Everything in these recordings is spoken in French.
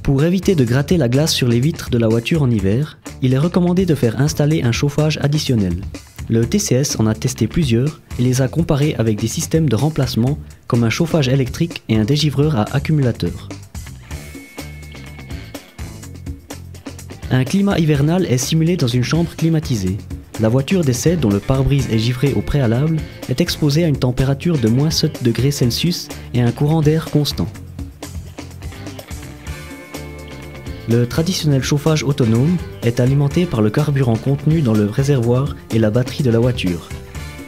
Pour éviter de gratter la glace sur les vitres de la voiture en hiver, il est recommandé de faire installer un chauffage additionnel. Le TCS en a testé plusieurs et les a comparés avec des systèmes de remplacement comme un chauffage électrique et un dégivreur à accumulateur. Un climat hivernal est simulé dans une chambre climatisée. La voiture d'essai, dont le pare-brise est givré au préalable, est exposée à une température de -7 degrés Celsius et à un courant d'air constant. Le traditionnel chauffage autonome est alimenté par le carburant contenu dans le réservoir et la batterie de la voiture.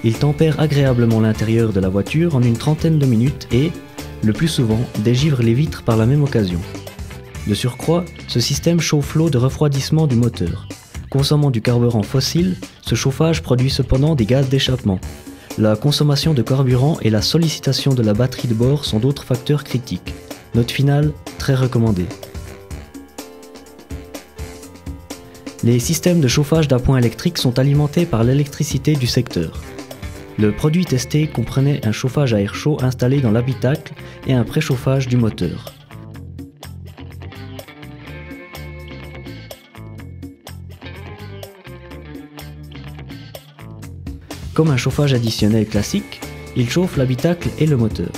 Il tempère agréablement l'intérieur de la voiture en une trentaine de minutes et, le plus souvent, dégivre les vitres par la même occasion. De surcroît, ce système chauffe l'eau de refroidissement du moteur. Consommant du carburant fossile, ce chauffage produit cependant des gaz d'échappement. La consommation de carburant et la sollicitation de la batterie de bord sont d'autres facteurs critiques. Note finale, très recommandée. Les systèmes de chauffage d'appoint électrique sont alimentés par l'électricité du secteur. Le produit testé comprenait un chauffage à air chaud installé dans l'habitacle et un préchauffage du moteur. Comme un chauffage additionnel classique, il chauffe l'habitacle et le moteur.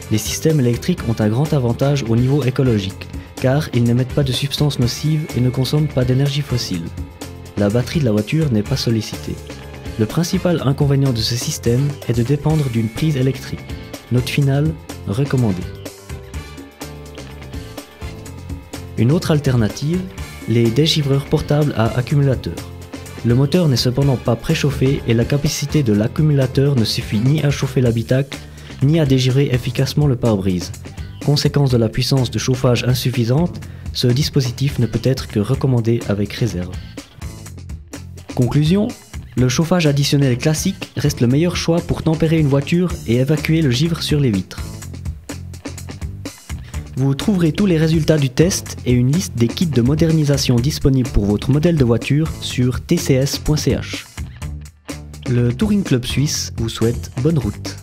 Les systèmes électriques ont un grand avantage au niveau écologique, car ils n'émettent pas de substances nocives et ne consomment pas d'énergie fossile. La batterie de la voiture n'est pas sollicitée. Le principal inconvénient de ce système est de dépendre d'une prise électrique. Note finale, recommandée. Une autre alternative, les dégivreurs portables à accumulateur. Le moteur n'est cependant pas préchauffé et la capacité de l'accumulateur ne suffit ni à chauffer l'habitacle, ni à dégivrer efficacement le pare-brise. Conséquence de la puissance de chauffage insuffisante, ce dispositif ne peut être que recommandé avec réserve. Conclusion, le chauffage additionnel classique reste le meilleur choix pour tempérer une voiture et évacuer le givre sur les vitres. Vous trouverez tous les résultats du test et une liste des kits de modernisation disponibles pour votre modèle de voiture sur tcs.ch. Le Touring Club Suisse vous souhaite bonne route.